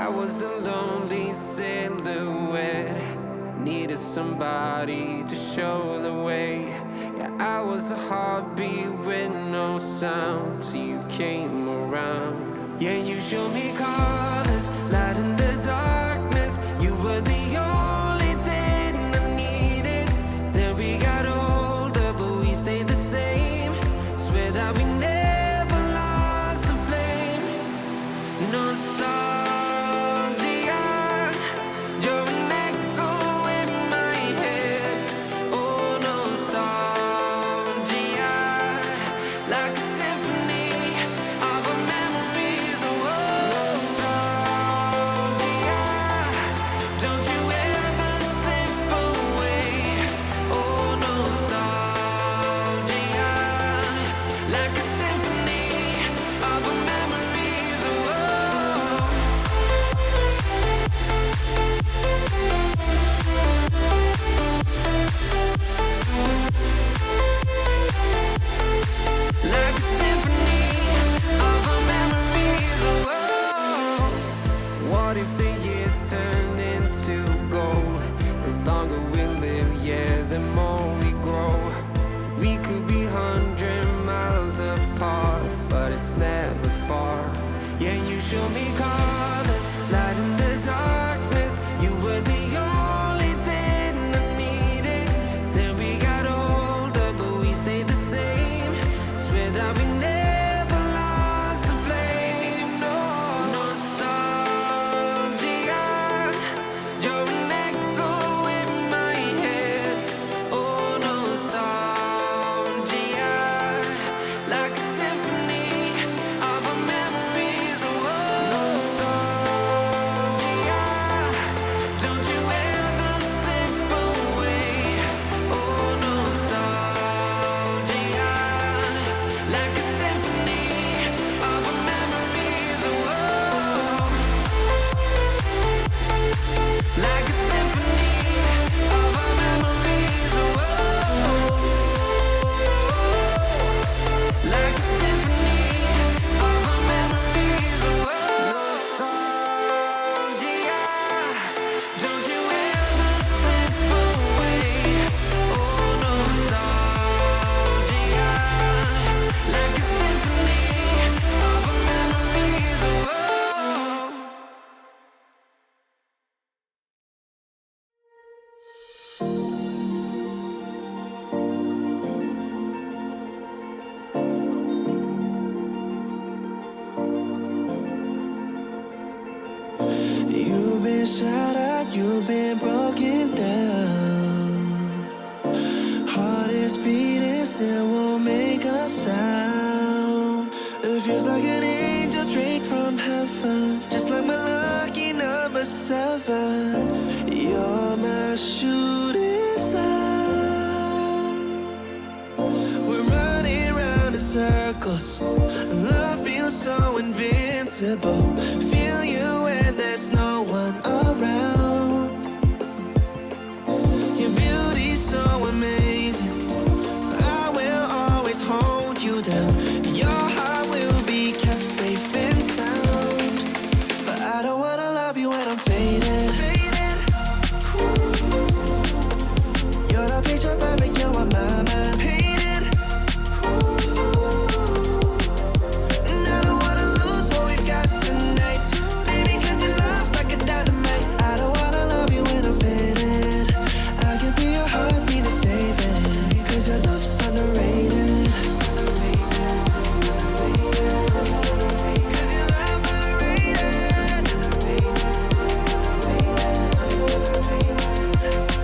I was a lonely silhouette, needed somebody to show the way. Yeah, I was a heartbeat with no sound till you came around. Yeah, you showed me colors, light in the darkness. You were the only thing I needed. Then we got older, but we stayed the same. Swear that we never lost the flame. Nostalgia, you're an echo in my head. Oh, nostalgia, like a symphony of our memories. Oh, nostalgia, don't you ever slip away. Oh, nostalgia, like a symphony of our memories. Oh, like a symphony of our memories. Oh, what if the years turn into gold? The longer we live, yeah, the more we grow. We could be 100 miles apart, but it's never far. Yeah, you show me colors, light in the darkness. You were the only thing I needed. Then we got older, but we stayed the same. Swear that we never lost the flame. No, nostalgia, you're an echo in my head. Oh, nostalgia, like a symphony of our memories. Oh, nostalgia, don't you ever slip away. Oh, nostalgia, like a symphony of our memories. Oh, like a symphony of our memories. Oh, like a symphony of our memories. Oh, nostalgia, don't you ever slip away. Oh, nostalgia, like a symphony of our memories. Oh, You've been shattered, you've been broken down. Heart is beating, still won't make a sound. It feels like an angel straight from heaven, just like my lucky number 7. You're my shooting star. We're running round in circles. Love feels so invincible. Feel you when there's no one around. Your beauty's so amazing. I will always hold you down. Your heart will be kept safe and sound. But I don't wanna love you when I'm faded. You're the picture perfect, you're on my mind. Painted. And I don't wanna lose what we've got tonight. Baby, 'cause your love's like a dynamite. I don't wanna love you when I'm faded. I can feel your heartbeat to save it. 'Cause your love's underrated. 'Cause your love's underrated.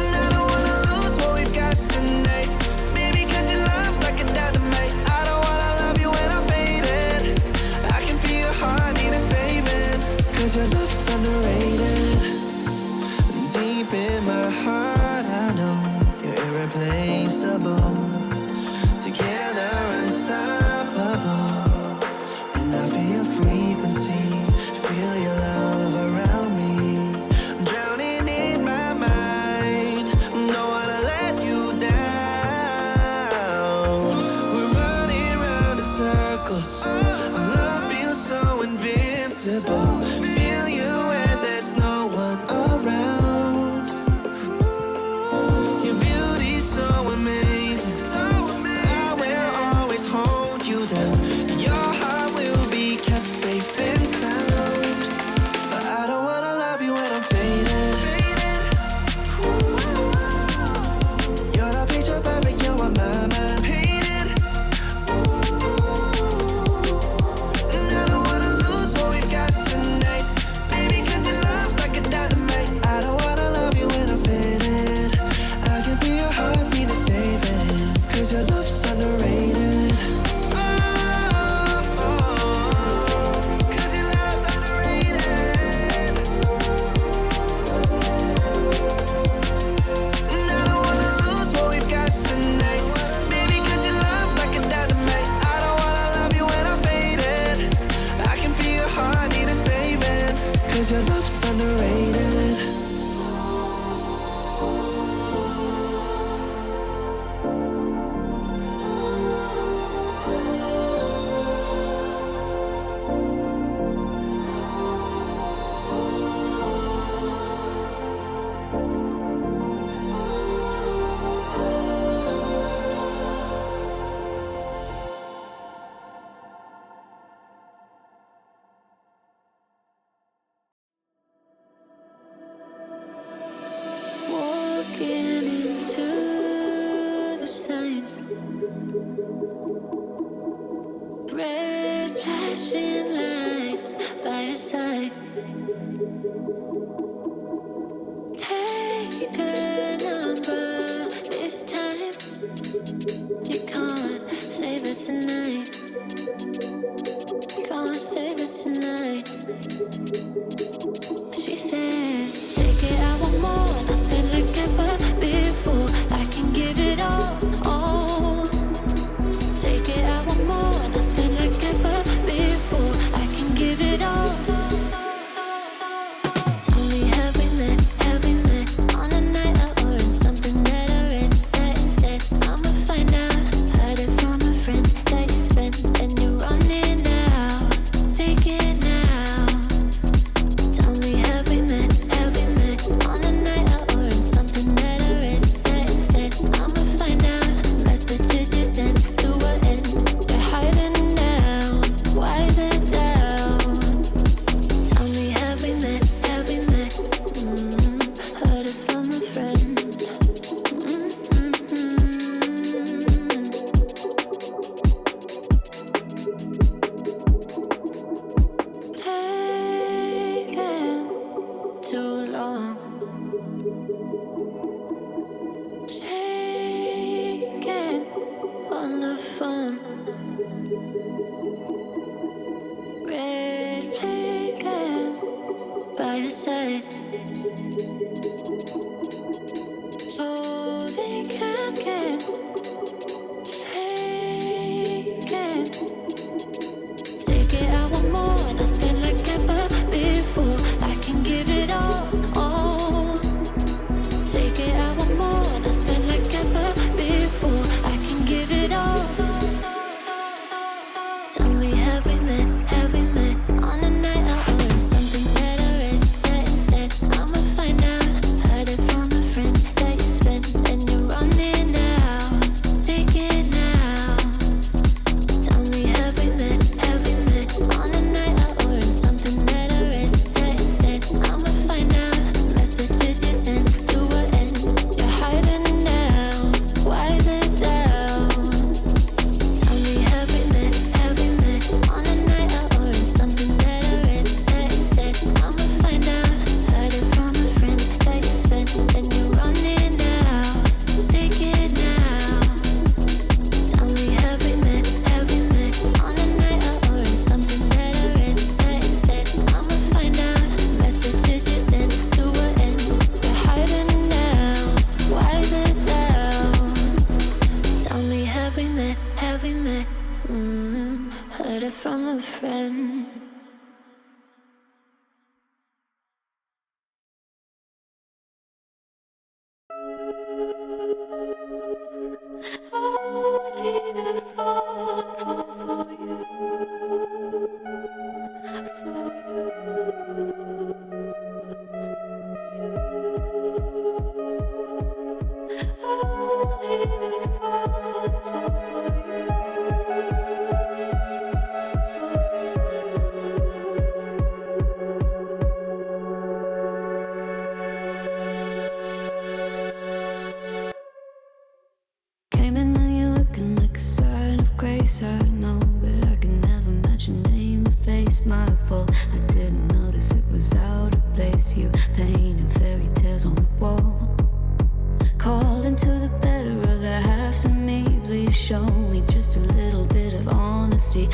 And I don't wanna lose what we've got tonight. Baby, 'cause your love's like a dynamite. I don't wanna love you when I'm faded. I can feel your heart need a saving. 'Cause your love's underrated. Deep in my heart, I know you're irreplaceable. Together, unstoppable. And I feel your frequency, feel your love around me. I'm drowning in my mind, don't wanna let you down. We're running round in circles. Our love feels so invincible. Feel you when friends. Red flashing lights by your side. Take a number this time. You can't save it tonight. Can't save it tonight. She said, take it, I want more. Nothing like ever before. I can give it all. Take it, I want more. Nothing like ever before. I can give it all. Tell me, have we met on a night out or in something that I read? That instead, I'ma find out. Heard it from a friend that you spent and you're running out. Take it now. Tell me, have we met on a night out or in something that I read? That instead, I'ma find out. Messages you sent to an end. You're hiding now. Why the doubt? Tell me, have we met? Heard it from a friend. Taking too long. Shaking on the phone. Red flagging by your side. So they can't get taken. Take it, I want more. Nothing like ever before. I can give it all. Take it, I want more. Nothing like ever before. I can give it all. Tell me, have we met on a night out or in something that I read? That instead, I'ma find out. Heard it from a friend that you spent and you're running out. Take it now. Tell me, have we met on a night out or in something that I read? That instead, I'ma find out. Messages you sent to an end. You're hiding now. Why the doubt? Tell me, have we met on a night out or in something that I read? That instead, I'ma find out. Heard it from a friend that you spent and you're running out. Take it now. Tell me, have we met on a night out or in something that I read? That instead, I'ma find out. Messages you sent to an end. You're hiding now. Why the doubt? Tell me, have we met? Heard it from a friend. Only the fall for you, Only the fall for you. Came in and you're looking like a sign of grace. I know, but I can never match your name or face. My fault, I didn't notice it was out of place. You painting fairy tales on the wall. Calling to the better of the halves of me. Please show me just a little bit of honesty.